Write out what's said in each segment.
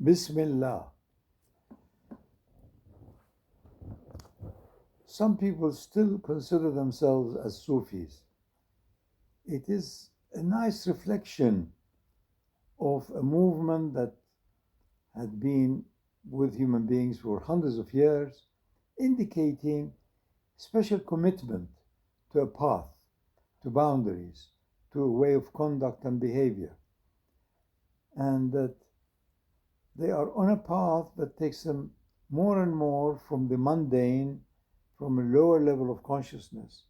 Bismillah. Some people still consider themselves as Sufis. It is a nice reflection of a movement that had been with human beings for hundreds of years, indicating special commitment to a path, to boundaries, to a way of conduct and behavior, and that they are on a path that takes them more and more from the mundane, from a lower level of consciousness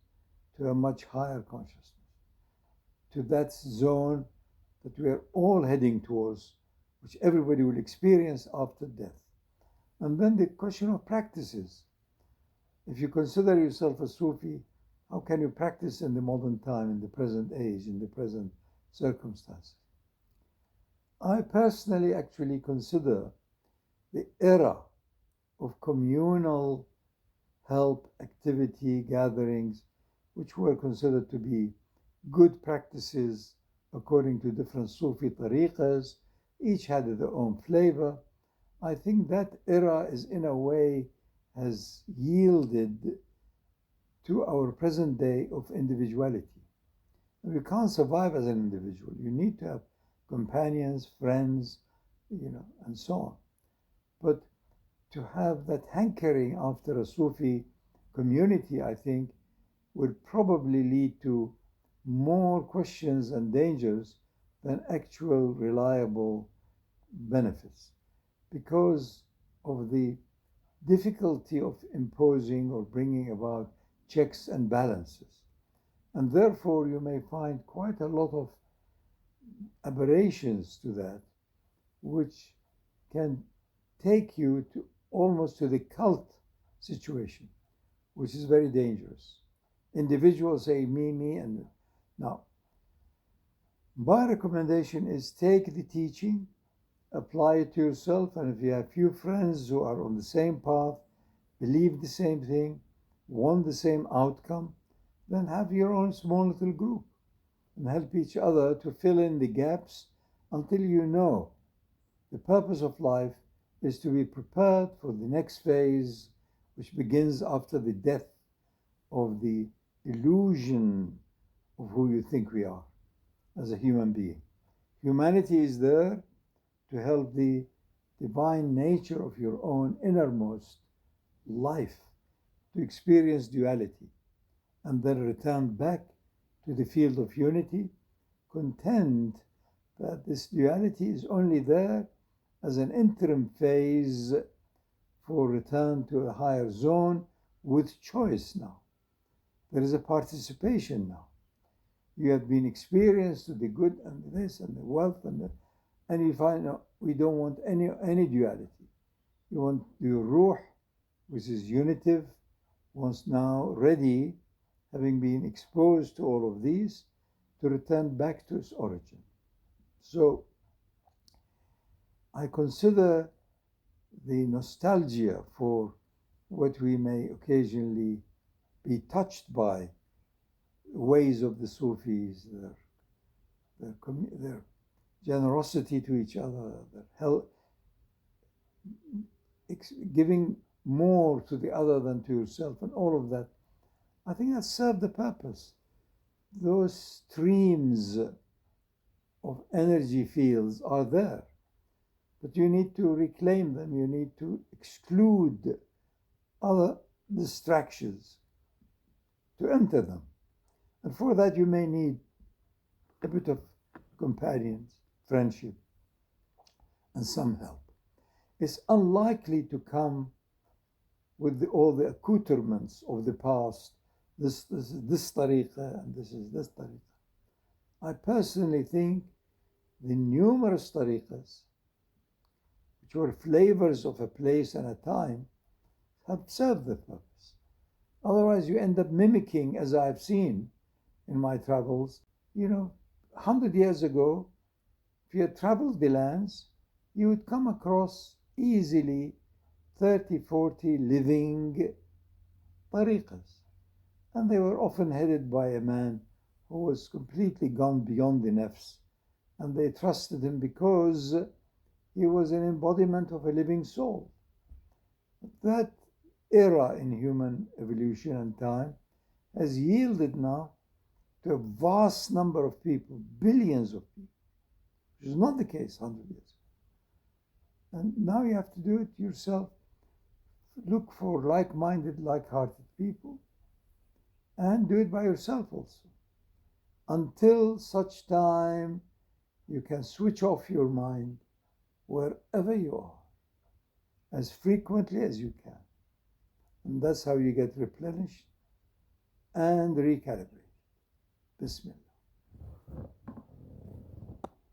to a much higher consciousness, to that zone that we are all heading towards, which everybody will experience after death. And then the question of practices. If you consider yourself a Sufi, how can you practice in the modern time, in the present age, in the present circumstances? I personally actually consider the era of communal help, activity, gatherings, which were considered to be good practices according to different Sufi tariqas. Each had their own flavor. I think that era is in a way has yielded to our present day of individuality. And you can't survive as an individual. You need to have companions, friends, and so on. But to have that hankering after a Sufi community, I think, would probably lead to more questions and dangers than actual reliable benefits, because of the difficulty of imposing or bringing about checks and balances. And therefore, you may find quite a lot of aberrations to that, which can take you to almost to the cult situation, which is very dangerous. Individuals say me, and now my recommendation is take the teaching, apply it to yourself, and if you have few friends who are on the same path, believe the same thing, want the same outcome, then have your own small little group and help each other to fill in the gaps until you know the purpose of life is to be prepared for the next phase, which begins after the death of the illusion of who you think we are as a human being. Humanity is there to help the divine nature of your own innermost life to experience duality and then return back to the field of unity, content that this duality is only there as an interim phase for return to a higher zone with choice now. There is a participation now. You have been experienced to the good and this and the wealth and you find out we don't want any duality. You want your ruh, which is unitive, once now ready, having been exposed to all of these, to return back to its origin. So I consider the nostalgia for what we may occasionally be touched by, ways of the Sufis, their generosity to each other, their help, giving more to the other than to yourself, and all of that. I think that served the purpose. Those streams of energy fields are there, but you need to reclaim them. You need to exclude other distractions to enter them. And for that, you may need a bit of companions, friendship, and some help. It's unlikely to come with all the accoutrements of the past. This is this tariqah, and this is this tariqah. I personally think the numerous tariqahs, which were flavors of a place and a time, have served the purpose. Otherwise, you end up mimicking, as I've seen in my travels. 100 years ago, if you had traveled the lands, you would come across easily 30, 40 living tariqas. And they were often headed by a man who was completely gone beyond the nafs. And they trusted him because He was an embodiment of a living soul. That era in human evolution and time has yielded now to a vast number of people, billions of people, which is not the case 100 years ago. And now you have to do it yourself. Look for like-minded, like-hearted people, and do it by yourself also. Until such time you can switch off your mind wherever you are, as frequently as you can. And that's how you get replenished and recalibrated. Bismillah.